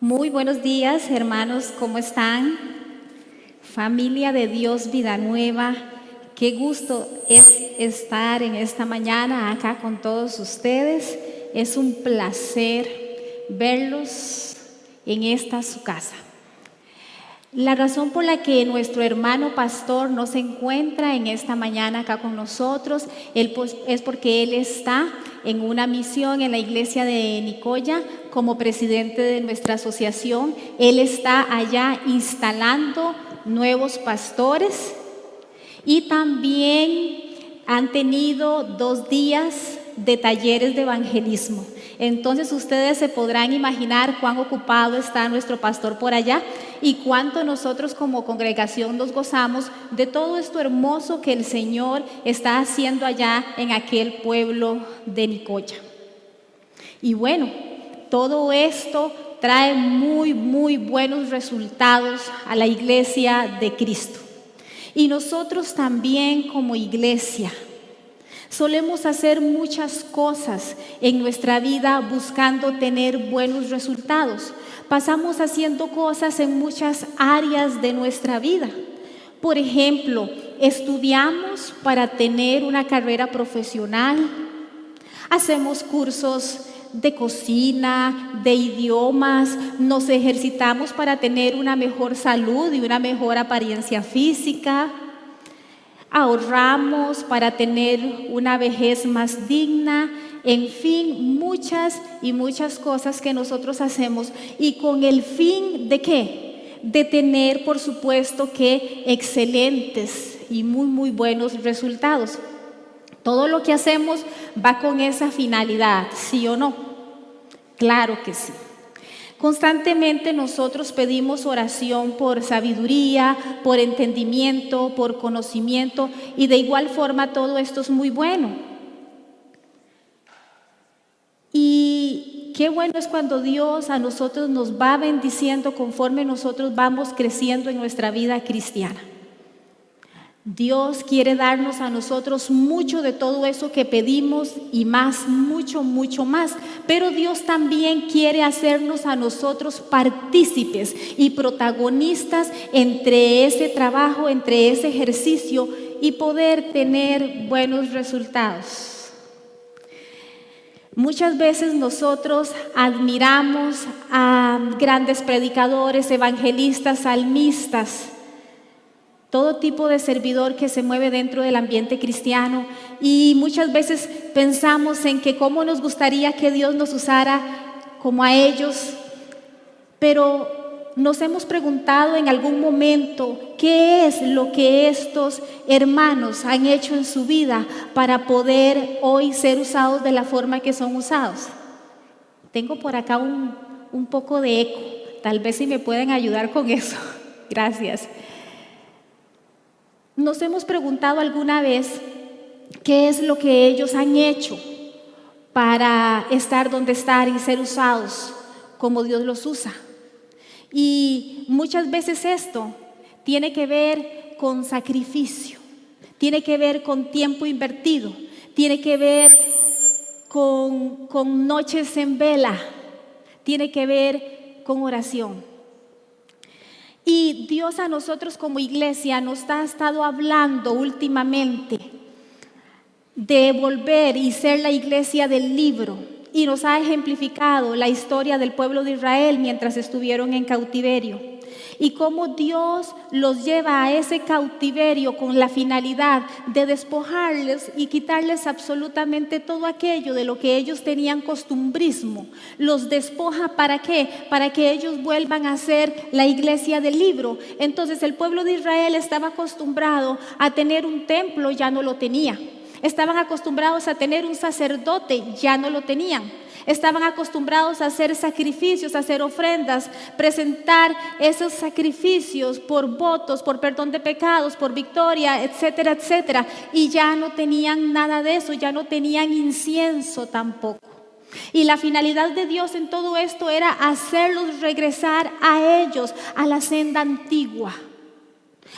Muy buenos días, hermanos, ¿cómo están? Familia de Dios Vida Nueva, qué gusto es estar en esta mañana acá con todos ustedes. Es un placer verlos en esta su casa. La razón por la que nuestro hermano pastor no se encuentra en esta mañana acá con nosotros es porque él está en una misión en la iglesia de Nicoya como presidente de nuestra asociación. Él está allá instalando nuevos pastores y también han tenido 2 días de talleres de evangelismo. Entonces ustedes se podrán imaginar cuán ocupado está nuestro pastor por allá y cuánto nosotros como congregación nos gozamos de todo esto hermoso que el Señor está haciendo allá en aquel pueblo de Nicoya. Y bueno, todo esto trae muy buenos resultados a la iglesia de Cristo. Y nosotros también como iglesia solemos hacer muchas cosas en nuestra vida buscando tener buenos resultados. Pasamos haciendo cosas en muchas áreas de nuestra vida. Por ejemplo, estudiamos para tener una carrera profesional, hacemos cursos de cocina, de idiomas, nos ejercitamos para tener una mejor salud y una mejor apariencia física. Ahorramos para tener una vejez más digna, en fin, muchas cosas que nosotros hacemos y con el fin ¿de qué? De tener, por supuesto, que excelentes y muy buenos resultados. Todo lo que hacemos va con esa finalidad, ¿sí o no? Claro que sí. Constantemente nosotros pedimos oración por sabiduría, por entendimiento, por conocimiento y de igual forma todo esto es muy bueno. Y qué bueno es cuando Dios a nosotros nos va bendiciendo conforme nosotros vamos creciendo en nuestra vida cristiana. Dios quiere darnos a nosotros mucho de todo eso que pedimos y más, mucho más. Pero Dios también quiere hacernos a nosotros partícipes y protagonistas entre ese trabajo, entre ese ejercicio y poder tener buenos resultados. Muchas veces nosotros admiramos a grandes predicadores, evangelistas, salmistas, todo tipo de servidor que se mueve dentro del ambiente cristiano y muchas veces pensamos en que cómo nos gustaría que Dios nos usara como a ellos, pero nos hemos preguntado en algún momento qué es lo que estos hermanos han hecho en su vida para poder hoy ser usados de la forma que son usados. Tengo por acá un poco de eco, tal vez si me pueden ayudar con eso. Gracias. Nos hemos preguntado alguna vez qué es lo que ellos han hecho para estar donde están y ser usados como Dios los usa. Y muchas veces esto tiene que ver con sacrificio, tiene que ver con tiempo invertido, tiene que ver con noches en vela, tiene que ver con oración. Y Dios a nosotros como iglesia nos ha estado hablando últimamente de volver y ser la iglesia del libro. Y nos ha ejemplificado la historia del pueblo de Israel mientras estuvieron en cautiverio. Y cómo Dios los lleva a ese cautiverio con la finalidad de despojarles y quitarles absolutamente todo aquello de lo que ellos tenían costumbrismo. Los despoja ¿para qué? Para que ellos vuelvan a ser la iglesia del libro. Entonces el pueblo de Israel estaba acostumbrado a tener un templo, ya no lo tenía. Estaban acostumbrados a tener un sacerdote, ya no lo tenían. Estaban acostumbrados a hacer sacrificios, a hacer ofrendas, presentar esos sacrificios por votos, por perdón de pecados, por victoria, etcétera, etcétera. Y ya no tenían nada de eso, ya no tenían incienso tampoco. Y la finalidad de Dios en todo esto era hacerlos regresar a ellos, a la senda antigua,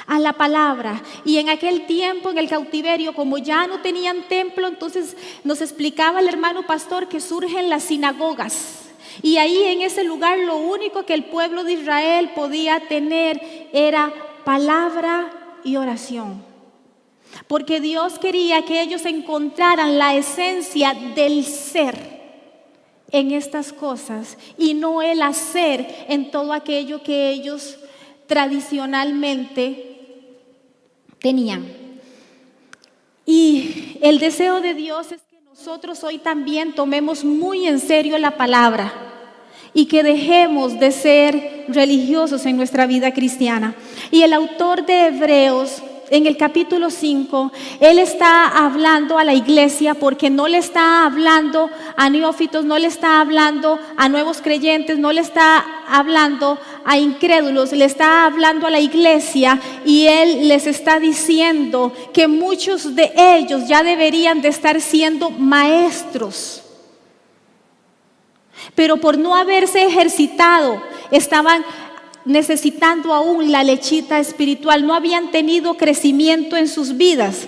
a la palabra. Y en aquel tiempo, en el cautiverio, como ya no tenían templo, entonces nos explicaba el hermano pastor que surgen las sinagogas. Y ahí en ese lugar lo único que el pueblo de Israel podía tener era palabra y oración. Porque Dios quería que ellos encontraran la esencia del ser en estas cosas y no el hacer en todo aquello que ellos tradicionalmente tenían. Y el deseo de Dios es que nosotros hoy también tomemos muy en serio la palabra y que dejemos de ser religiosos en nuestra vida cristiana. Y el autor de Hebreos, en el capítulo 5, él está hablando a la iglesia porque no le está hablando a neófitos, no le está hablando a nuevos creyentes, no le está hablando a incrédulos, le está hablando a la iglesia y él les está diciendo que muchos de ellos ya deberían de estar siendo maestros. Pero por no haberse ejercitado, estaban necesitando aún la lechita espiritual, no habían tenido crecimiento en sus vidas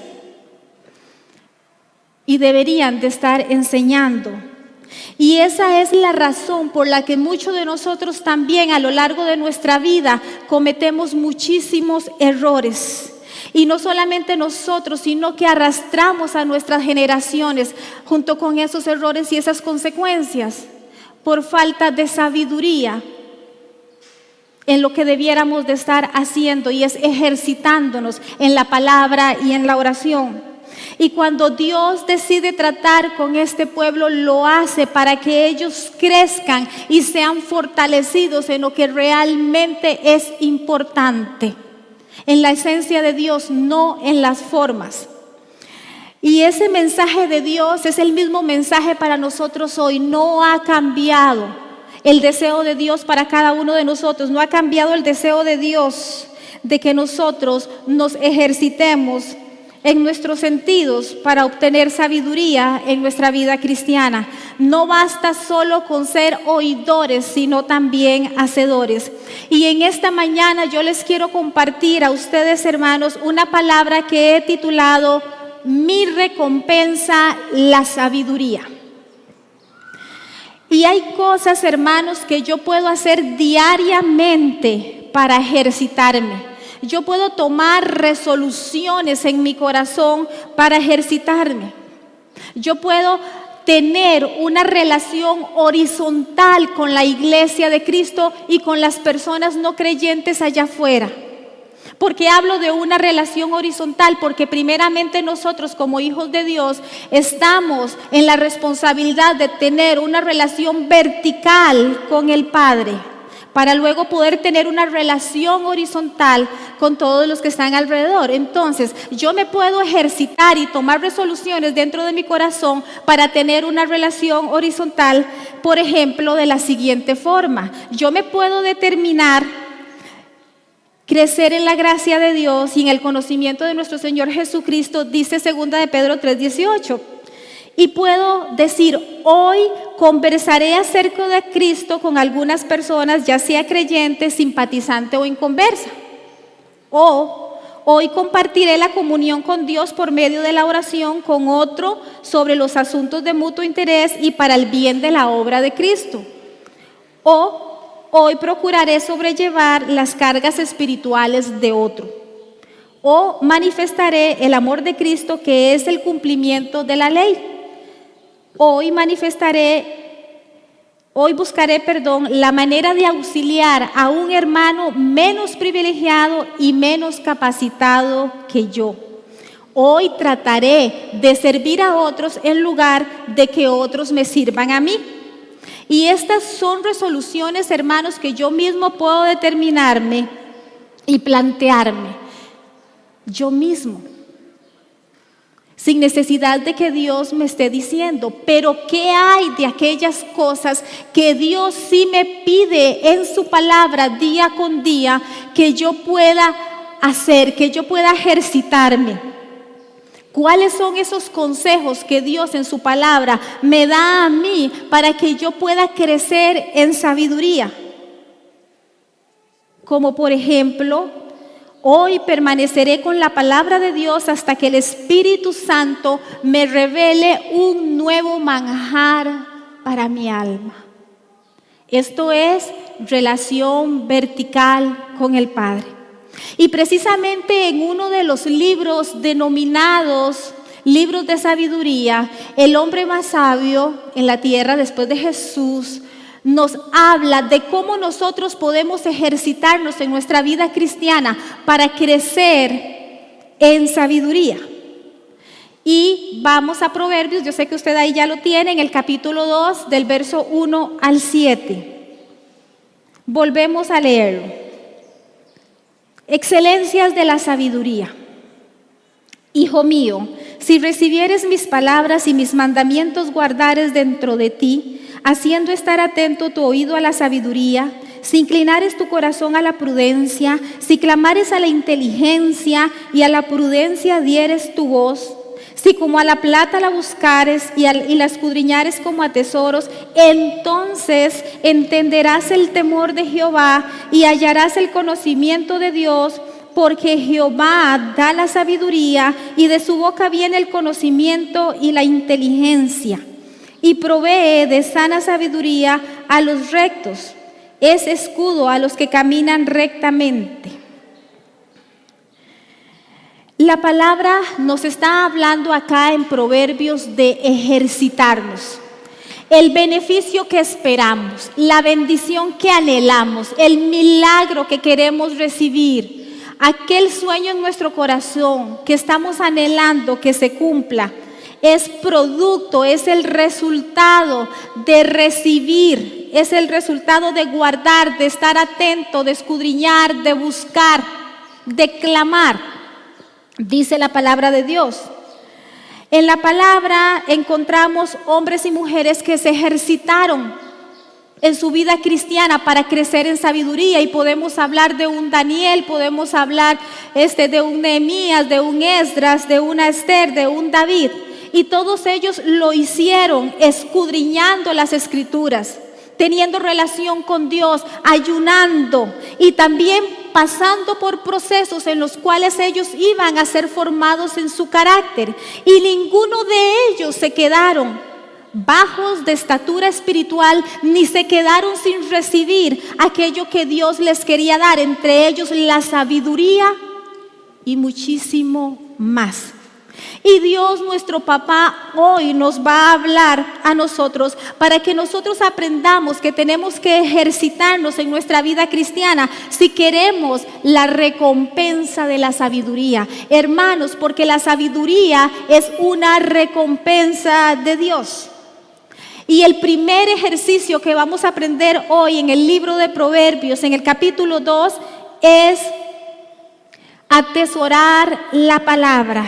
y deberían de estar enseñando. Y esa es la razón por la que muchos de nosotros también a lo largo de nuestra vida cometemos muchísimos errores. Y no solamente nosotros, sino que arrastramos a nuestras generaciones junto con esos errores y esas consecuencias por falta de sabiduría en lo que debiéramos de estar haciendo, y es ejercitándonos en la palabra y en la oración. Y cuando Dios decide tratar con este pueblo, lo hace para que ellos crezcan y sean fortalecidos en lo que realmente es importante, en la esencia de Dios, no en las formas. Y ese mensaje de Dios es el mismo mensaje para nosotros hoy. No ha cambiado el deseo de Dios para cada uno de nosotros. No ha cambiado el deseo de Dios de que nosotros nos ejercitemos en nuestros sentidos para obtener sabiduría en nuestra vida cristiana. No basta solo con ser oidores, sino también hacedores. Y en esta mañana yo les quiero compartir a ustedes, hermanos, una palabra que he titulado Mi recompensa, la sabiduría. Y hay cosas, hermanos, que yo puedo hacer diariamente para ejercitarme. Yo puedo tomar resoluciones en mi corazón para ejercitarme. Yo puedo tener una relación horizontal con la iglesia de Cristo y con las personas no creyentes allá afuera. ¿Por qué hablo de una relación horizontal? Porque primeramente nosotros como hijos de Dios estamos en la responsabilidad de tener una relación vertical con el Padre, para luego poder tener una relación horizontal con todos los que están alrededor. Entonces, yo me puedo ejercitar y tomar resoluciones dentro de mi corazón para tener una relación horizontal, por ejemplo, de la siguiente forma. Yo me puedo determinar crecer en la gracia de Dios y en el conocimiento de nuestro Señor Jesucristo, dice 2 de Pedro 3:18. Y puedo decir, hoy conversaré acerca de Cristo con algunas personas, ya sea creyente, simpatizante o inconversa. O hoy compartiré la comunión con Dios por medio de la oración con otro sobre los asuntos de mutuo interés y para el bien de la obra de Cristo. O hoy procuraré sobrellevar las cargas espirituales de otro. O manifestaré el amor de Cristo, que es el cumplimiento de la ley. Hoy buscaré la manera de auxiliar a un hermano menos privilegiado y menos capacitado que yo. Hoy trataré de servir a otros en lugar de que otros me sirvan a mí. Y estas son resoluciones, hermanos, que yo mismo puedo determinarme y plantearme yo mismo, sin necesidad de que Dios me esté diciendo. Pero ¿qué hay de aquellas cosas que Dios sí me pide en su palabra día con día que yo pueda hacer, que yo pueda ejercitarme? ¿Cuáles son esos consejos que Dios en su palabra me da a mí para que yo pueda crecer en sabiduría? Como por ejemplo, hoy permaneceré con la palabra de Dios hasta que el Espíritu Santo me revele un nuevo manjar para mi alma. Esto es relación vertical con el Padre. Y precisamente en uno de los libros denominados libros de sabiduría, el hombre más sabio en la tierra después de Jesús nos habla de cómo nosotros podemos ejercitarnos en nuestra vida cristiana para crecer en sabiduría. Y vamos a Proverbios, yo sé que usted ahí ya lo tiene, en el capítulo 2, del verso 1 al 7. Volvemos a leerlo. Excelencias de la sabiduría. Hijo mío, si recibieres mis palabras y mis mandamientos guardares dentro de ti, haciendo estar atento tu oído a la sabiduría, si inclinares tu corazón a la prudencia, si clamares a la inteligencia y a la prudencia dieres tu voz, si como a la plata la buscares y la escudriñares como a tesoros, entonces entenderás el temor de Jehová y hallarás el conocimiento de Dios, porque Jehová da la sabiduría y de su boca viene el conocimiento y la inteligencia. Y provee de sana sabiduría a los rectos, es escudo a los que caminan rectamente. La palabra nos está hablando acá en Proverbios de ejercitarnos. El beneficio que esperamos, la bendición que anhelamos, el milagro que queremos recibir, aquel sueño en nuestro corazón que estamos anhelando que se cumpla, es producto, es el resultado de recibir, es el resultado de guardar, de estar atento, de escudriñar, de buscar, de clamar, dice la palabra de Dios. En la palabra encontramos hombres y mujeres que se ejercitaron en su vida cristiana para crecer en sabiduría, y podemos hablar de un Daniel, podemos hablar de un Nehemías, de un Esdras, de una Esther, de un David. Y todos ellos lo hicieron escudriñando las Escrituras, teniendo relación con Dios, ayunando y también pasando por procesos en los cuales ellos iban a ser formados en su carácter. Y ninguno de ellos se quedaron bajos de estatura espiritual, ni se quedaron sin recibir aquello que Dios les quería dar, entre ellos la sabiduría y muchísimo más. Y Dios, nuestro papá, hoy nos va a hablar a nosotros para que nosotros aprendamos que tenemos que ejercitarnos en nuestra vida cristiana si queremos la recompensa de la sabiduría. Hermanos, porque la sabiduría es una recompensa de Dios. Y el primer ejercicio que vamos a aprender hoy en el libro de Proverbios, en el capítulo 2, es atesorar la palabra.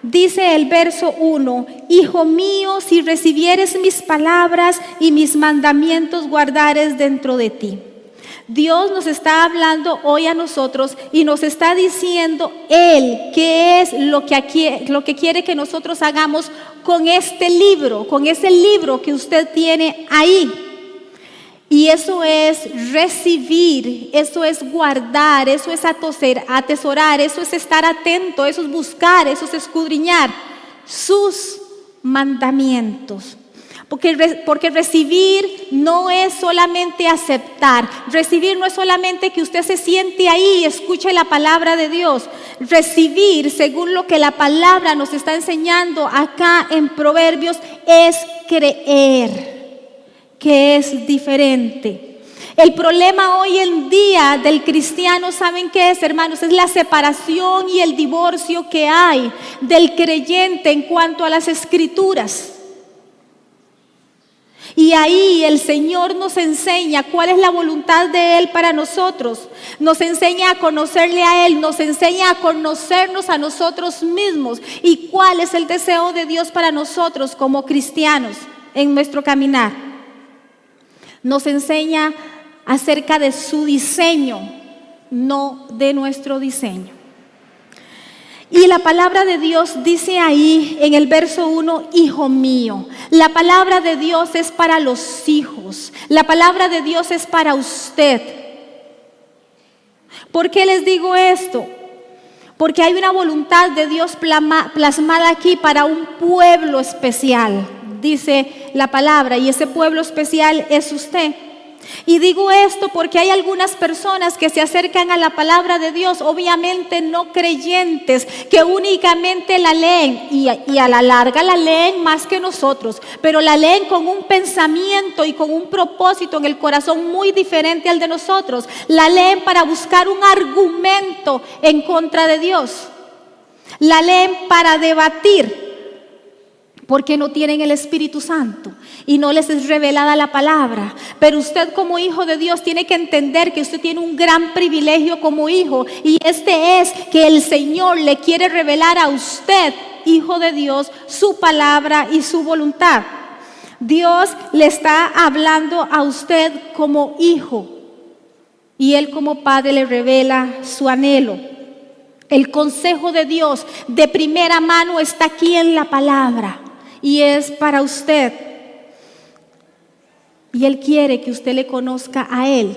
Dice el verso 1, hijo mío, si recibieres mis palabras y mis mandamientos guardares dentro de ti. Dios nos está hablando hoy a nosotros y nos está diciendo Él qué es lo que quiere que nosotros hagamos con este libro, con ese libro que usted tiene ahí. Y eso es recibir, eso es guardar, eso es atesorar, eso es estar atento, eso es buscar, eso es escudriñar sus mandamientos. Porque recibir no es solamente aceptar, recibir no es solamente que usted se siente ahí y escuche la palabra de Dios. Recibir, según lo que la palabra nos está enseñando acá en Proverbios, es creer, que es diferente. El problema hoy en día del cristiano, ¿saben qué es, hermanos? Es la separación y el divorcio que hay del creyente en cuanto a las Escrituras. Y ahí el Señor nos enseña cuál es la voluntad de Él para nosotros. Nos enseña a conocerle a Él, nos enseña a conocernos a nosotros mismos y cuál es el deseo de Dios para nosotros como cristianos en nuestro caminar. Nos enseña acerca de su diseño, no de nuestro diseño. Y la palabra de Dios dice ahí en el verso 1, hijo mío. La palabra de Dios es para los hijos. La palabra de Dios es para usted. ¿Por qué les digo esto? Porque hay una voluntad de Dios plasmada aquí para un pueblo especial, dice la palabra, y ese pueblo especial es usted. Y digo esto porque hay algunas personas que se acercan a la palabra de Dios, obviamente no creyentes, que únicamente la leen y a la larga la leen más que nosotros, pero la leen con un pensamiento y con un propósito en el corazón muy diferente al de nosotros. La leen para buscar un argumento en contra de Dios. La leen para debatir, porque no tienen el Espíritu Santo y no les es revelada la palabra. Pero usted como hijo de Dios tiene que entender que usted tiene un gran privilegio como hijo, y este es que el Señor le quiere revelar a usted, hijo de Dios, su palabra y su voluntad. Dios le está hablando a usted como hijo, y Él como padre le revela su anhelo. El consejo de Dios de primera mano está aquí en la palabra y es para usted. Y Él quiere que usted le conozca a Él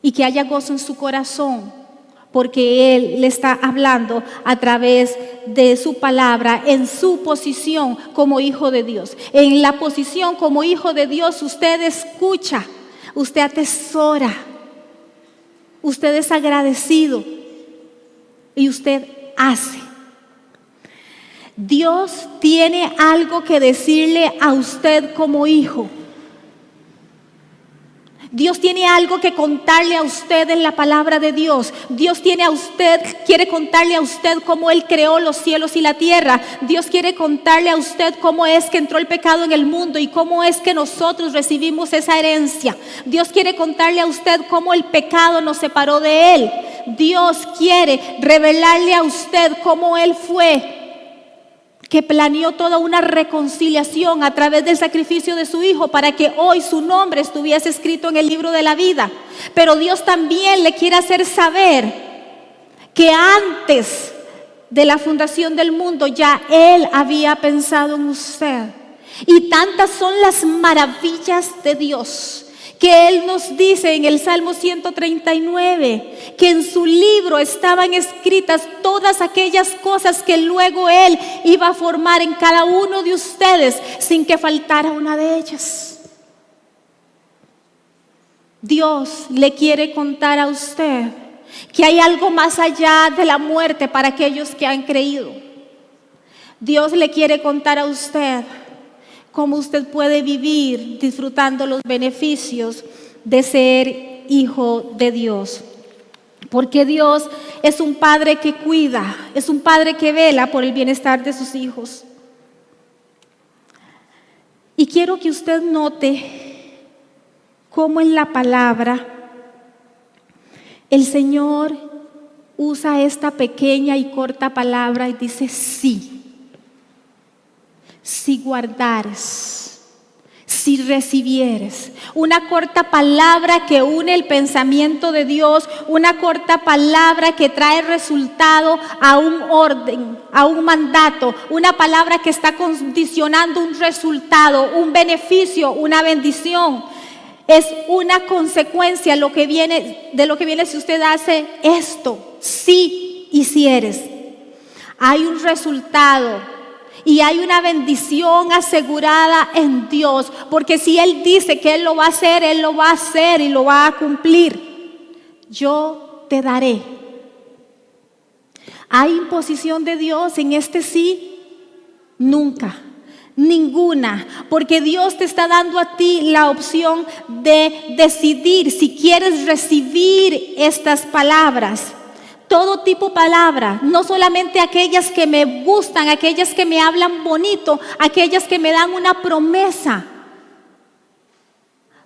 y que haya gozo en su corazón, porque Él le está hablando a través de su palabra en su posición como hijo de Dios. En la posición como hijo de Dios usted escucha, usted atesora, usted es agradecido y usted hace. Dios tiene algo que decirle a usted como hijo. Dios tiene algo que contarle a usted en la palabra de Dios. Dios quiere contarle a usted cómo Él creó los cielos y la tierra. Dios quiere contarle a usted cómo es que entró el pecado en el mundo y cómo es que nosotros recibimos esa herencia. Dios quiere contarle a usted cómo el pecado nos separó de Él. Dios quiere revelarle a usted cómo Él fue que planeó toda una reconciliación a través del sacrificio de su Hijo para que hoy su nombre estuviese escrito en el libro de la vida. Pero Dios también le quiere hacer saber que antes de la fundación del mundo ya Él había pensado en usted. Y tantas son las maravillas de Dios que Él nos dice en el Salmo 139, que en su libro estaban escritas todas aquellas cosas que luego Él iba a formar en cada uno de ustedes sin que faltara una de ellas. Dios le quiere contar a usted que hay algo más allá de la muerte para aquellos que han creído. Dios le quiere contar a usted cómo usted puede vivir disfrutando los beneficios de ser hijo de Dios. Porque Dios es un padre que cuida, es un padre que vela por el bienestar de sus hijos. Y quiero que usted note cómo en la palabra el Señor usa esta pequeña y corta palabra y dice sí. Si guardares, si recibieres. Una corta palabra que une el pensamiento de Dios, una corta palabra que trae resultado a un orden, a un mandato, una palabra que está condicionando un resultado, un beneficio, una bendición. Es una consecuencia de lo que viene si usted hace esto, si hicieres. Hay un resultado. Y hay una bendición asegurada en Dios, porque si Él dice que Él lo va a hacer, Él lo va a hacer y lo va a cumplir. Yo te daré. ¿Hay imposición de Dios en este sí? Nunca, ninguna, porque Dios te está dando a ti la opción de decidir si quieres recibir estas palabras. Todo tipo de palabra, no solamente aquellas que me gustan, aquellas que me hablan bonito, aquellas que me dan una promesa.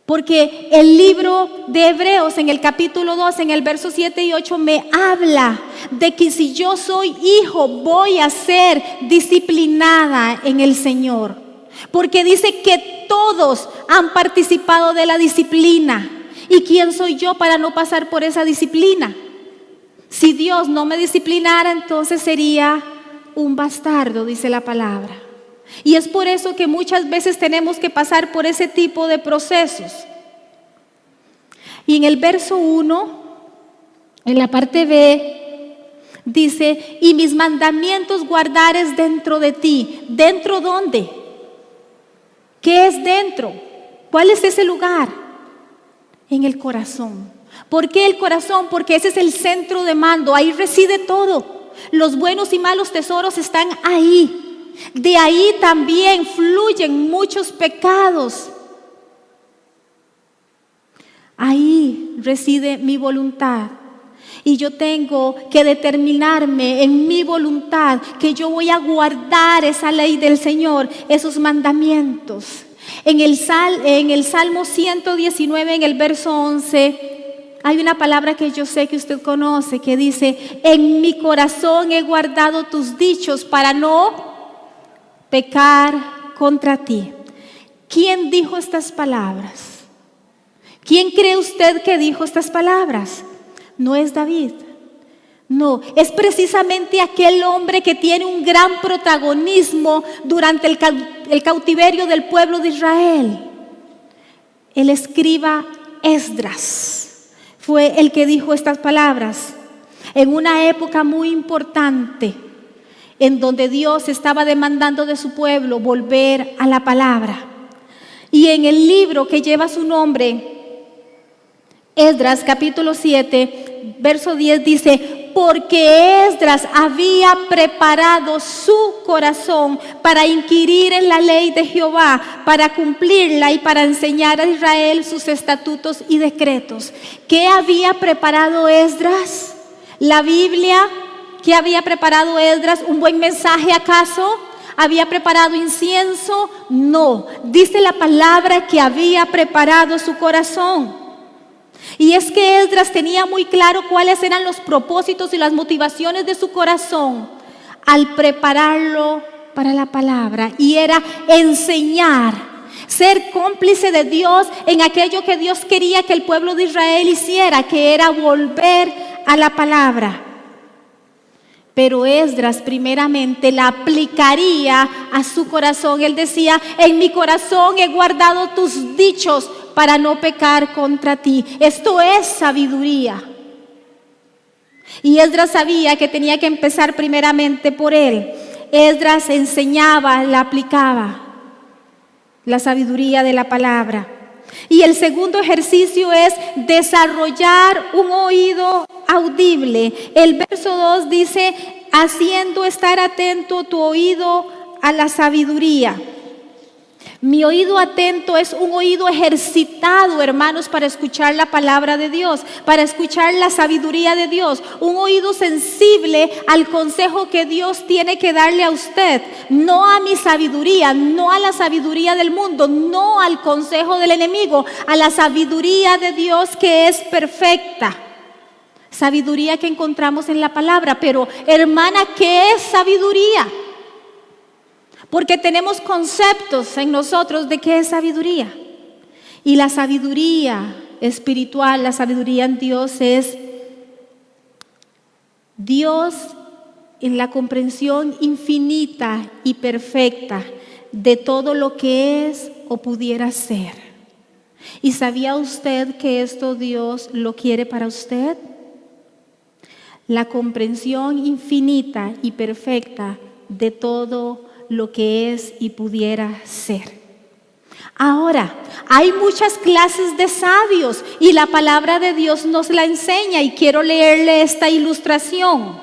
Porque el libro de Hebreos en el capítulo 2, en el verso 7 y 8 me habla de que si yo soy hijo voy a ser disciplinada en el Señor. Porque dice que todos han participado de la disciplina. ¿Y quién soy yo para no pasar por esa disciplina? Si Dios no me disciplinara, entonces sería un bastardo, dice la palabra. Y es por eso que muchas veces tenemos que pasar por ese tipo de procesos. Y en el verso 1, en la parte B, dice, y mis mandamientos guardares dentro de ti. ¿Dentro dónde? ¿Qué es dentro? ¿Cuál es ese lugar? En el corazón. ¿Por qué el corazón? Porque ese es el centro de mando, ahí reside todo. Los buenos y malos tesoros están ahí. De ahí también fluyen muchos pecados. Ahí reside mi voluntad. Y yo tengo que determinarme en mi voluntad que yo voy a guardar esa ley del Señor, esos mandamientos. En el Salmo 119, en el verso 11, hay una palabra que yo sé que usted conoce, que dice: en mi corazón he guardado tus dichos para no pecar contra ti. ¿Quién dijo estas palabras? ¿Quién cree usted que dijo estas palabras? No es David. No, es precisamente aquel hombre que tiene un gran protagonismo durante el cautiverio del pueblo de Israel. El escriba Esdras fue el que dijo estas palabras en una época muy importante, en donde Dios estaba demandando de su pueblo volver a la palabra. Y en el libro que lleva su nombre, Esdras capítulo 7, verso 10 dice: porque Esdras había preparado su corazón para inquirir en la ley de Jehová, para cumplirla y para enseñar a Israel sus estatutos y decretos. ¿Qué había preparado Esdras? ¿La Biblia? ¿Qué había preparado Esdras? ¿Un buen mensaje acaso? ¿Había preparado incienso? No, dice la palabra que había preparado su corazón. Y es que Esdras tenía muy claro cuáles eran los propósitos y las motivaciones de su corazón al prepararlo para la palabra, y era enseñar, ser cómplice de Dios en aquello que Dios quería que el pueblo de Israel hiciera, que era volver a la palabra. Pero Esdras primeramente la aplicaría a su corazón. Él decía: en mi corazón he guardado tus dichos para no pecar contra ti. Esto es sabiduría. Y Esdras sabía que tenía que empezar primeramente por él. Esdras enseñaba, la aplicaba, la sabiduría de la palabra. Y el segundo ejercicio es desarrollar un oído audible. El verso 2 dice: haciendo estar atento tu oído a la sabiduría. Mi oído atento es un oído ejercitado, hermanos, para escuchar la palabra de Dios, para escuchar la sabiduría de Dios. Un oído sensible al consejo que Dios tiene que darle a usted. No a mi sabiduría, no a la sabiduría del mundo, no al consejo del enemigo, a la sabiduría de Dios que es perfecta. Sabiduría que encontramos en la palabra. Pero, hermana, ¿qué es sabiduría? Porque tenemos conceptos en nosotros de qué es sabiduría. Y la sabiduría espiritual, la sabiduría en Dios es Dios en la comprensión infinita y perfecta de todo lo que es o pudiera ser. ¿Y sabía usted que esto Dios lo quiere para usted? La comprensión infinita y perfecta de todo lo que es y pudiera ser. Ahora, hay muchas clases de sabios y la palabra de Dios nos la enseña, y quiero leerle esta ilustración.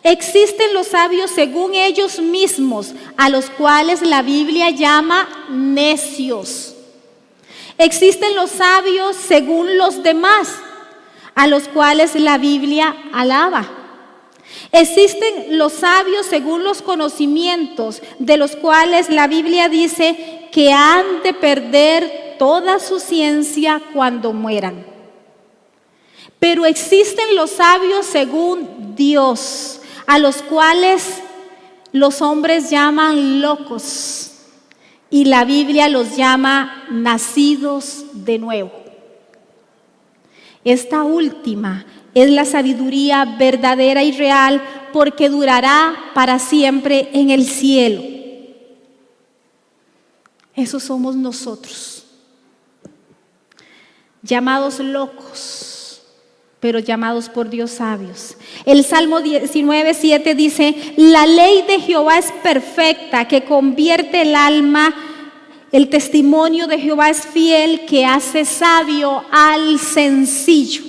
Existen los sabios según ellos mismos, a los cuales la Biblia llama necios. Existen los sabios según los demás, a los cuales la Biblia alaba. Existen los sabios según los conocimientos, de los cuales la Biblia dice que han de perder toda su ciencia cuando mueran. Pero existen los sabios según Dios, a los cuales los hombres llaman locos, y la Biblia los llama nacidos de nuevo. Esta última es la sabiduría verdadera y real, porque durará para siempre en el cielo. Esos somos nosotros, llamados locos, pero llamados por Dios sabios. El Salmo 19:7 dice: la ley de Jehová es perfecta, que convierte el alma. El testimonio de Jehová es fiel, que hace sabio al sencillo.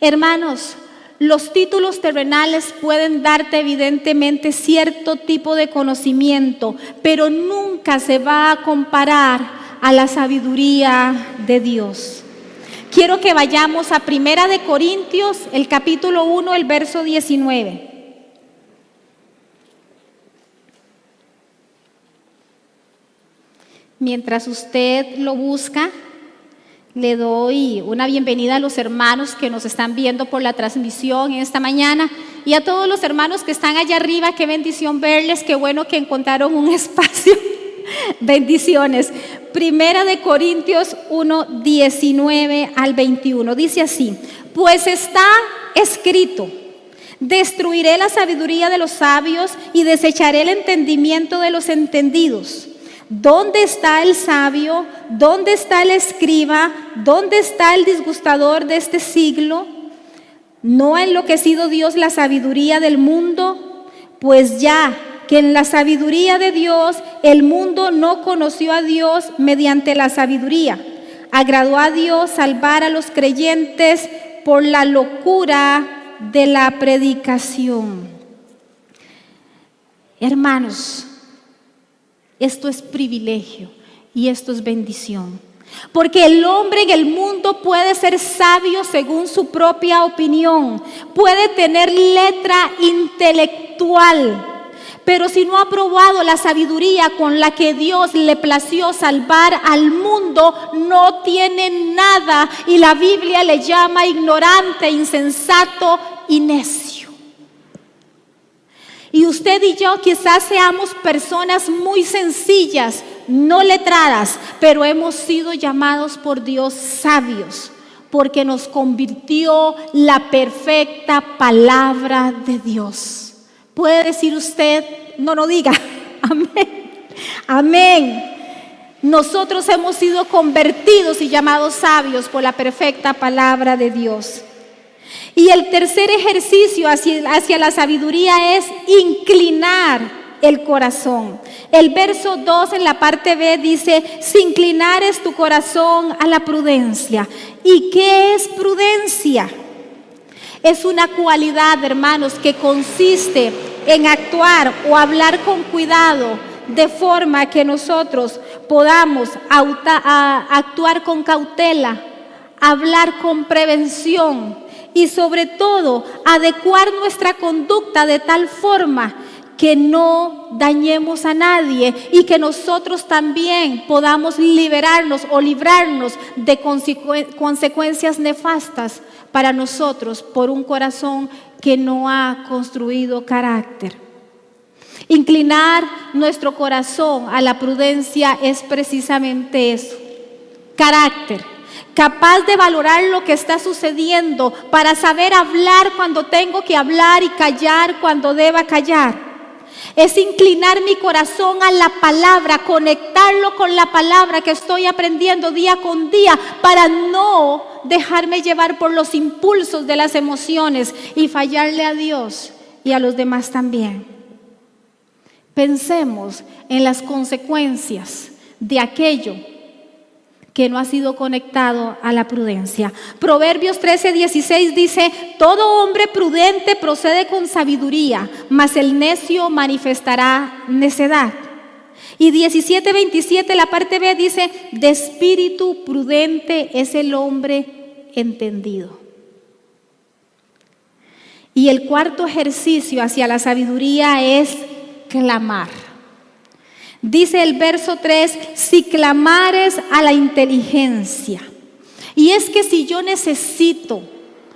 Hermanos, los títulos terrenales pueden darte evidentemente cierto tipo de conocimiento, pero nunca se va a comparar a la sabiduría de Dios. Quiero que vayamos a Primera de Corintios, el capítulo 1, el verso 19. Mientras usted lo busca, le doy una bienvenida a los hermanos que nos están viendo por la transmisión esta mañana y a todos los hermanos que están allá arriba. Qué bendición verles, qué bueno que encontraron un espacio. Bendiciones. Primera de Corintios 1, 19 al 21. Dice así: pues está escrito: destruiré la sabiduría de los sabios y desecharé el entendimiento de los entendidos. ¿Dónde está el sabio? ¿Dónde está el escriba? ¿Dónde está el disgustador de este siglo? ¿No ha enloquecido Dios la sabiduría del mundo? Pues ya que en la sabiduría de Dios el mundo no conoció a Dios mediante la sabiduría, agradó a Dios salvar a los creyentes por la locura de la predicación. Hermanos, esto es privilegio y esto es bendición. Porque el hombre en el mundo puede ser sabio según su propia opinión, puede tener letra intelectual, pero si no ha probado la sabiduría con la que Dios le plació salvar al mundo, no tiene nada, y la Biblia le llama ignorante, insensato y necio. Y usted y yo quizás seamos personas muy sencillas, no letradas, pero hemos sido llamados por Dios sabios, porque nos convirtió la perfecta palabra de Dios. ¿Puede decir usted? No lo diga. Amén. Amén. Nosotros hemos sido convertidos y llamados sabios por la perfecta palabra de Dios. Y el tercer ejercicio hacia la sabiduría es inclinar el corazón. El verso 2 en la parte B dice: si inclinares tu corazón a la prudencia. ¿Y qué es prudencia? Es una cualidad, hermanos, que consiste en actuar o hablar con cuidado, de forma que nosotros podamos actuar con cautela, hablar con prevención y sobre todo adecuar nuestra conducta de tal forma que no dañemos a nadie y que nosotros también podamos liberarnos o librarnos de consecuencias nefastas para nosotros por un corazón que no ha construido carácter. Inclinar nuestro corazón a la prudencia es precisamente eso: carácter, capaz de valorar lo que está sucediendo para saber hablar cuando tengo que hablar y callar cuando deba callar. Es inclinar mi corazón a la palabra, conectarlo con la palabra que estoy aprendiendo día con día para no dejarme llevar por los impulsos de las emociones y fallarle a Dios y a los demás también. Pensemos en las consecuencias de aquello que no ha sido conectado a la prudencia. Proverbios 13:16 dice: todo hombre prudente procede con sabiduría, mas el necio manifestará necedad. Y 17:27, la parte B, dice: de espíritu prudente es el hombre entendido. Y el cuarto ejercicio hacia la sabiduría es clamar. Dice el verso 3: si clamares a la inteligencia. Y es que si yo necesito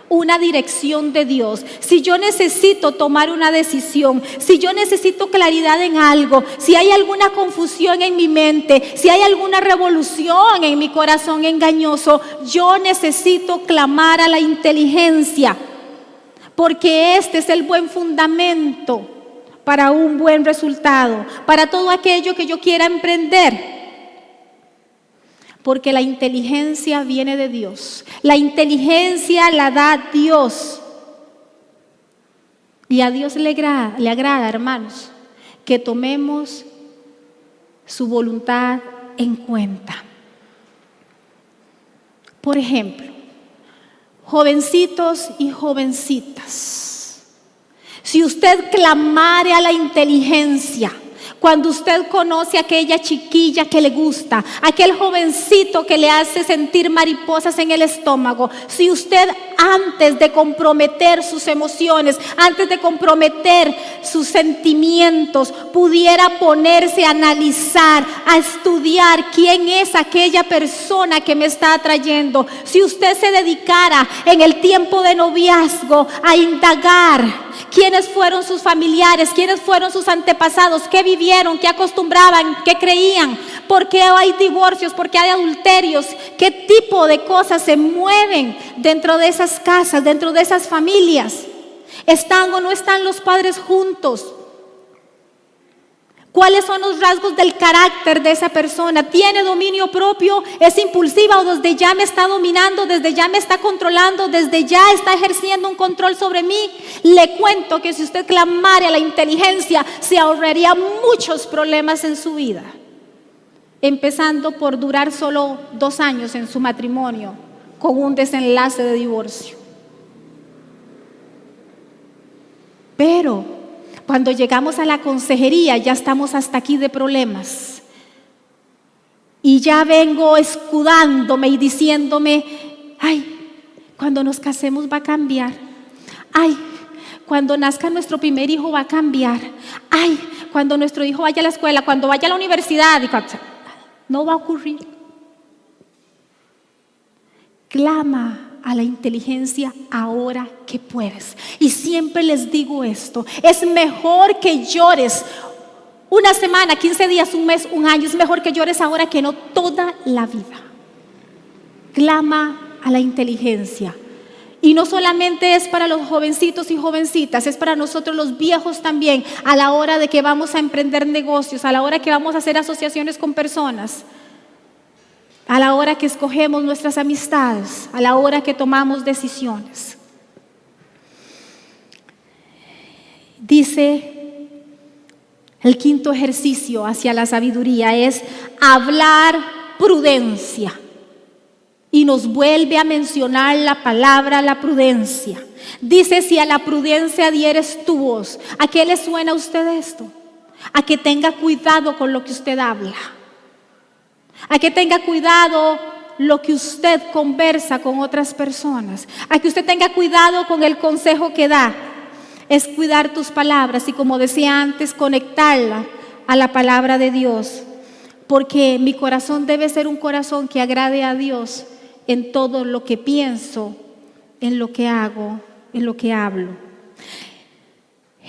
una dirección de Dios, si yo necesito tomar una decisión, si yo necesito claridad en algo, si hay alguna confusión en mi mente, si hay alguna revolución en mi corazón engañoso, yo necesito clamar a la inteligencia, porque este es el buen fundamento para un buen resultado, para todo aquello que yo quiera emprender. Porque la inteligencia viene de Dios. La inteligencia la da Dios. Y a Dios le agrada, hermanos, que tomemos su voluntad en cuenta. Por ejemplo, jovencitos y jovencitas, si usted clamare a la inteligencia, cuando usted conoce a aquella chiquilla que le gusta, aquel jovencito que le hace sentir mariposas en el estómago, si usted antes de comprometer sus emociones, antes de comprometer sus sentimientos, pudiera ponerse a analizar, a estudiar quién es aquella persona que me está atrayendo, si usted se dedicara en el tiempo de noviazgo a indagar quiénes fueron sus familiares, quiénes fueron sus antepasados, qué vivieron, qué acostumbraban, qué creían, por qué hay divorcios, por qué hay adulterios, qué tipo de cosas se mueven dentro de esas casas, dentro de esas familias. ¿Están o no están los padres juntos? ¿Cuáles son los rasgos del carácter de esa persona? ¿Tiene dominio propio? ¿Es impulsiva o desde ya me está dominando, desde ya me está controlando, desde ya está ejerciendo un control sobre mí? Le cuento que si usted clamara a la inteligencia, se ahorraría muchos problemas en su vida. Empezando por durar solo 2 años en su matrimonio con un desenlace de divorcio. Pero cuando llegamos a la consejería ya estamos hasta aquí de problemas. Y ya vengo escudándome y diciéndome, ay, cuando nos casemos va a cambiar. Ay, cuando nazca nuestro primer hijo va a cambiar. Ay, cuando nuestro hijo vaya a la escuela, cuando vaya a la universidad, no va a ocurrir. Clama a la inteligencia ahora que puedes. Y siempre les digo esto, es mejor que llores 1 semana, 15 días, 1 mes, 1 año, es mejor que llores ahora que no toda la vida. Clama a la inteligencia. Y no solamente es para los jovencitos y jovencitas, es para nosotros los viejos también, a la hora de que vamos a emprender negocios, a la hora que vamos a hacer asociaciones con personas, a la hora que escogemos nuestras amistades, a la hora que tomamos decisiones. Dice el 5.º ejercicio hacia la sabiduría es hablar prudencia. Y nos vuelve a mencionar la palabra la prudencia. Dice, si a la prudencia dieres tu voz. ¿A qué le suena a usted esto? A que tenga cuidado con lo que usted habla. A que tenga cuidado lo que usted conversa con otras personas. A que usted tenga cuidado con el consejo que da. Es cuidar tus palabras y, como decía antes, conectarla a la palabra de Dios. Porque mi corazón debe ser un corazón que agrade a Dios en todo lo que pienso, en lo que hago, en lo que hablo.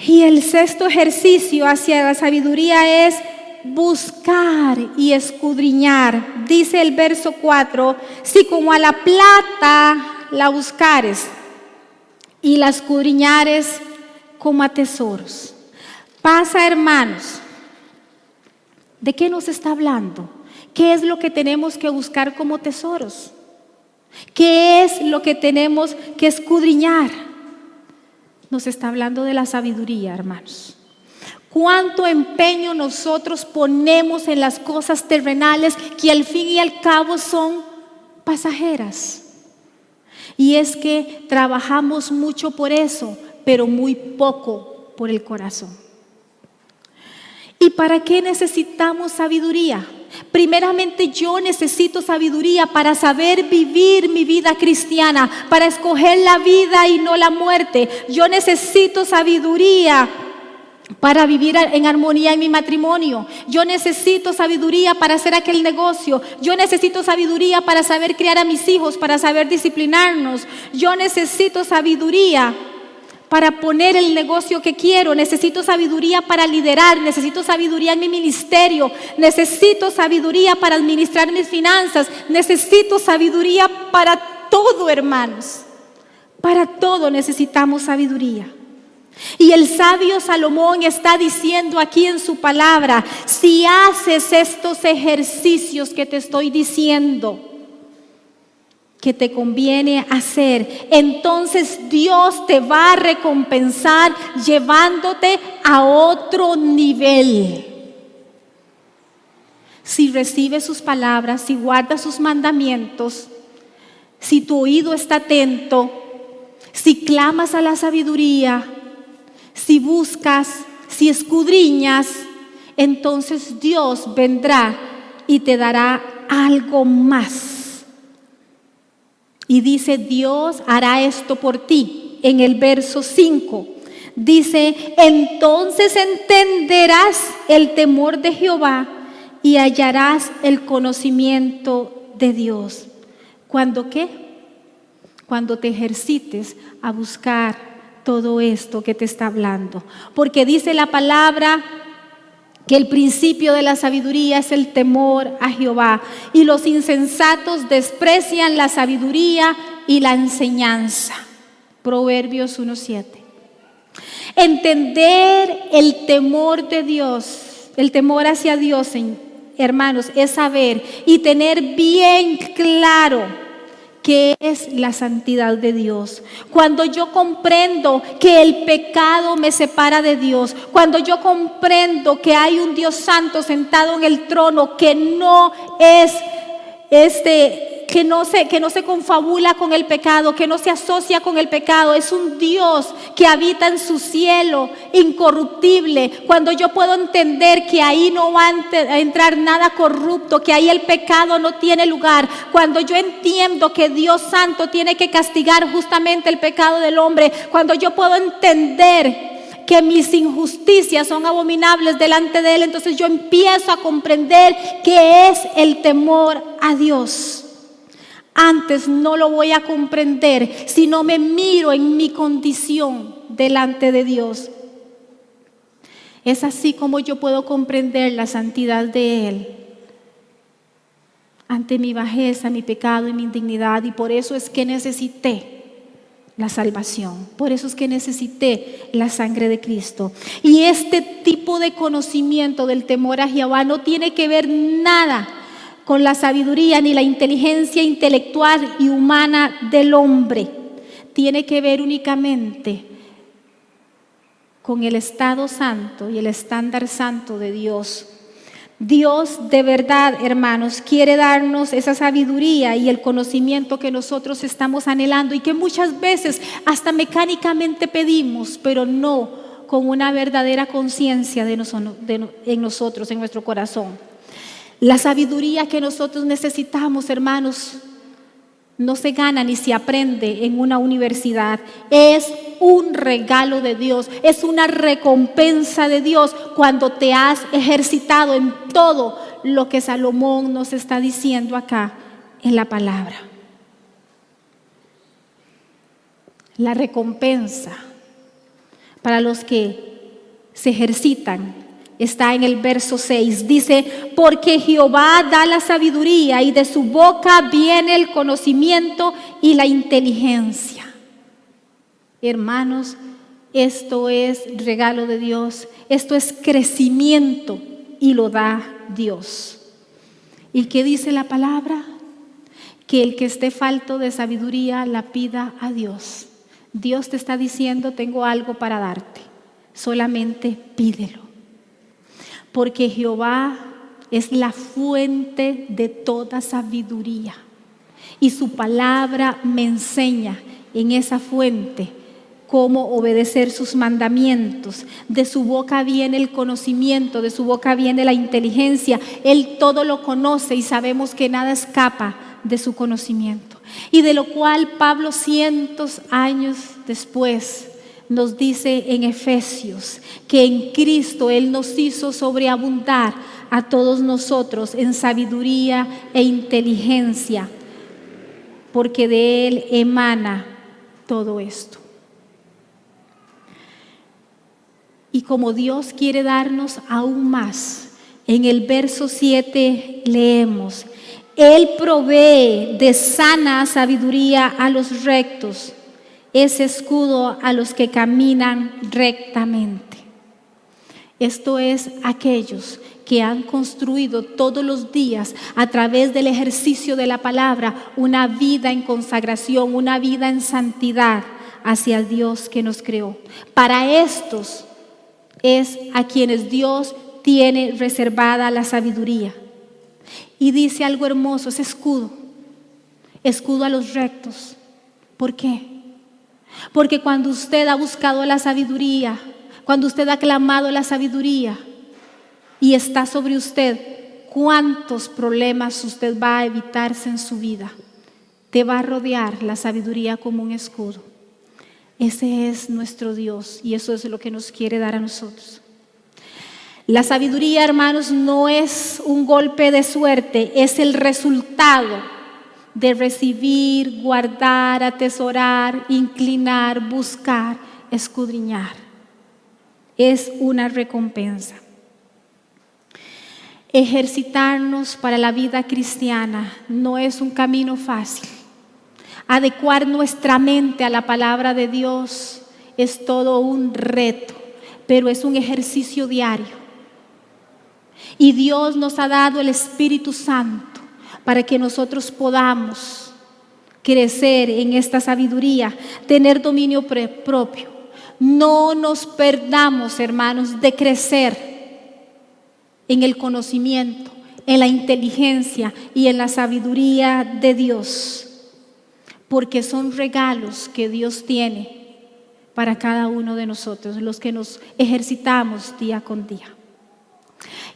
Y el 6.º ejercicio hacia la sabiduría es buscar y escudriñar. Dice el verso 4, si como a la plata la buscares y la escudriñares como a tesoros. Pasa, hermanos, ¿de qué nos está hablando? ¿Qué es lo que tenemos que buscar como tesoros? ¿Qué es lo que tenemos que escudriñar? Nos está hablando de la sabiduría, hermanos. ¿Cuánto empeño nosotros ponemos en las cosas terrenales que al fin y al cabo son pasajeras? Y es que trabajamos mucho por eso, pero muy poco por el corazón. ¿Y para qué necesitamos sabiduría? Primeramente, yo necesito sabiduría para saber vivir mi vida cristiana, para escoger la vida y no la muerte. Yo necesito sabiduría para vivir en armonía en mi matrimonio. Yo necesito sabiduría para hacer aquel negocio. Yo necesito sabiduría para saber criar a mis hijos, para saber disciplinarnos. Yo necesito sabiduría para poner el negocio que quiero. Necesito sabiduría para liderar. Necesito sabiduría en mi ministerio. Necesito sabiduría para administrar mis finanzas. Necesito sabiduría para todo, hermanos. Para todo necesitamos sabiduría. Y el sabio Salomón está diciendo aquí en su palabra, si haces estos ejercicios que te estoy diciendo, que te conviene hacer, entonces Dios te va a recompensar llevándote a otro nivel. si recibes sus palabras, si guardas sus mandamientos, si tu oído está atento, si clamas a la sabiduría, si buscas, si escudriñas, entonces Dios vendrá y te dará algo más. Y dice, Dios hará esto por ti. En el verso 5 dice, entonces entenderás el temor de Jehová y hallarás el conocimiento de Dios. ¿Cuándo qué? Cuando te ejercites a buscar todo esto que te está hablando. Porque dice la palabra que el principio de la sabiduría es el temor a Jehová, y los insensatos desprecian la sabiduría y la enseñanza. Proverbios 1:7. Entender el temor de Dios, el temor hacia Dios, hermanos, es saber y tener bien claro qué es la santidad de Dios. Cuando yo comprendo que el pecado me separa de Dios, cuando yo comprendo que hay un Dios santo sentado en el trono que no es que no se confabula con el pecado, que no se asocia con el pecado, es un Dios que habita en su cielo incorruptible. Cuando yo puedo entender que ahí no va a entrar nada corrupto, que ahí el pecado no tiene lugar, cuando yo entiendo que Dios santo tiene que castigar justamente el pecado del hombre, cuando yo puedo entender que mis injusticias son abominables delante de Él, entonces yo empiezo a comprender qué es el temor a Dios. Antes no lo voy a comprender si no me miro en mi condición delante de Dios. Es así como yo puedo comprender la santidad de Él ante mi bajeza, mi pecado y mi indignidad. Y por eso es que necesité la salvación, por eso es que necesité la sangre de Cristo. Y este tipo de conocimiento del temor a Jehová no tiene que ver nada con la sabiduría ni la inteligencia intelectual y humana del hombre. Tiene que ver únicamente con el estado santo y el estándar santo de Dios. Dios de verdad, hermanos, quiere darnos esa sabiduría y el conocimiento que nosotros estamos anhelando y que muchas veces hasta mecánicamente pedimos, pero no con una verdadera conciencia en nosotros, en nuestro corazón. La sabiduría que nosotros necesitamos, hermanos, no se gana ni se aprende en una universidad. Es un regalo de Dios, es una recompensa de Dios cuando te has ejercitado en todo lo que Salomón nos está diciendo acá en la palabra. La recompensa para los que se ejercitan está en el verso 6, dice, porque Jehová da la sabiduría y de su boca viene el conocimiento y la inteligencia. Hermanos, esto es regalo de Dios, esto es crecimiento y lo da Dios. ¿Y qué dice la palabra? Que el que esté falto de sabiduría la pida a Dios. Dios te está diciendo, tengo algo para darte, solamente pídelo. Porque Jehová es la fuente de toda sabiduría y su palabra me enseña en esa fuente cómo obedecer sus mandamientos. De su boca viene el conocimiento, de su boca viene la inteligencia. Él todo lo conoce y sabemos que nada escapa de su conocimiento. Y de lo cual Pablo cientos años después nos dice en Efesios que en Cristo Él nos hizo sobreabundar a todos nosotros en sabiduría e inteligencia, porque de Él emana todo esto. Y como Dios quiere darnos aún más, en el verso 7 leemos, Él provee de sana sabiduría a los rectos, es escudo a los que caminan rectamente. Esto es aquellos que han construido todos los días a través del ejercicio de la palabra una vida en consagración, una vida en santidad hacia el Dios que nos creó. Para estos es a quienes Dios tiene reservada la sabiduría. Y dice algo hermoso, es escudo a los rectos. ¿Por qué? Porque cuando usted ha buscado la sabiduría, cuando usted ha clamado la sabiduría y está sobre usted, ¿cuántos problemas usted va a evitarse en su vida? Te va a rodear la sabiduría como un escudo. Ese es nuestro Dios y eso es lo que nos quiere dar a nosotros. La sabiduría, hermanos, no es un golpe de suerte, es el resultado de recibir, guardar, atesorar, inclinar, buscar, escudriñar. Es una recompensa. Ejercitarnos para la vida cristiana no es un camino fácil. Adecuar nuestra mente a la palabra de Dios es todo un reto, pero es un ejercicio diario. Y Dios nos ha dado el Espíritu Santo para que nosotros podamos crecer en esta sabiduría, tener dominio propio. No nos perdamos, hermanos, de crecer en el conocimiento, en la inteligencia y en la sabiduría de Dios, porque son regalos que Dios tiene para cada uno de nosotros, los que nos ejercitamos día con día.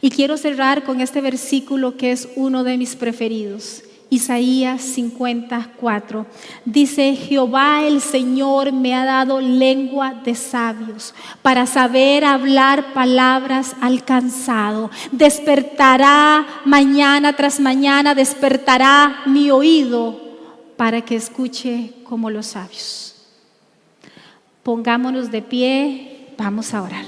Y quiero cerrar con este versículo que es uno de mis preferidos. Isaías 54 dice: Jehová el Señor me ha dado lengua de sabios para saber hablar palabras al cansado. Despertará mañana tras mañana, despertará mi oído para que escuche como los sabios. Pongámonos de pie, vamos a orar.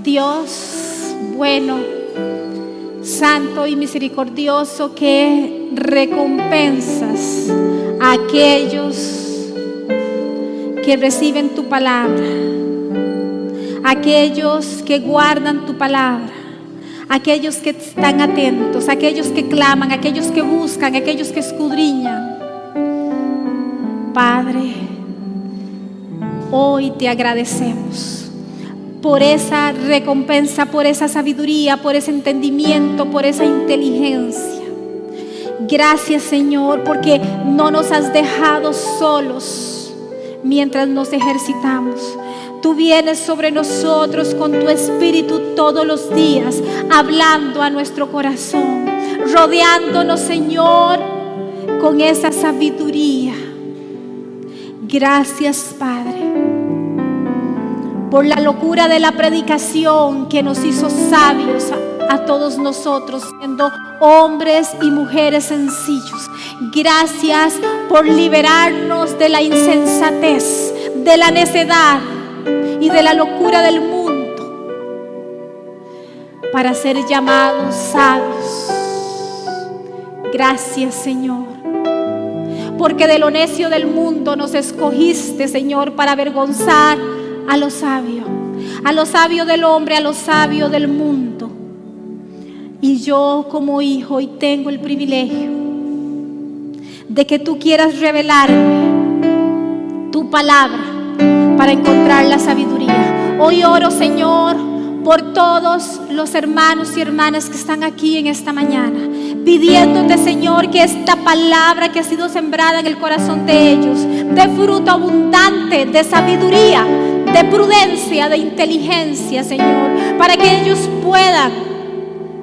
Dios bueno, santo y misericordioso, que recompensas a aquellos que reciben tu palabra, aquellos que guardan tu palabra, aquellos que están atentos, aquellos que claman, aquellos que buscan, aquellos que escudriñan. Padre, hoy te agradecemos por esa recompensa, por esa sabiduría, por ese entendimiento, por esa inteligencia. Gracias, Señor, porque no nos has dejado solos mientras nos ejercitamos. Tú vienes sobre nosotros con tu Espíritu todos los días, hablando a nuestro corazón, rodeándonos, Señor, con esa sabiduría. Gracias, Padre, por la locura de la predicación que nos hizo sabios a todos nosotros, siendo hombres y mujeres sencillos. Gracias por liberarnos de la insensatez, de la necedad y de la locura del mundo, para ser llamados sabios. Gracias, Señor, porque de lo necio del mundo nos escogiste, Señor, para avergonzar a lo sabio del hombre, a lo sabio del mundo. Y yo como hijo hoy tengo el privilegio de que tú quieras revelarme tu palabra para encontrar la sabiduría. Hoy oro, Señor, por todos los hermanos y hermanas que están aquí en esta mañana, pidiéndote, Señor, que esta palabra que ha sido sembrada en el corazón de ellos dé fruto abundante de sabiduría, de prudencia, de inteligencia, Señor, para que ellos puedan,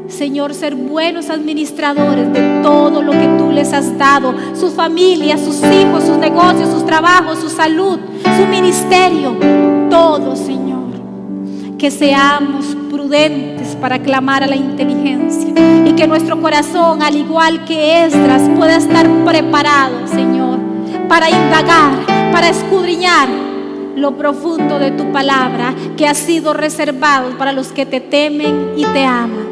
Señor, ser buenos administradores de todo lo que tú les has dado, sus familias, sus hijos, sus negocios, sus trabajos, su salud, su ministerio, todo, Señor. Que seamos prudentes para clamar a la inteligencia y que nuestro corazón, al igual que Esdras, pueda estar preparado, Señor, para indagar, para escudriñar lo profundo de tu palabra, que ha sido reservado para los que te temen y te aman.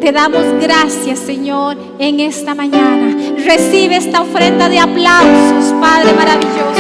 Te damos gracias, Señor, en esta mañana. Recibe esta ofrenda de aplausos, Padre maravilloso.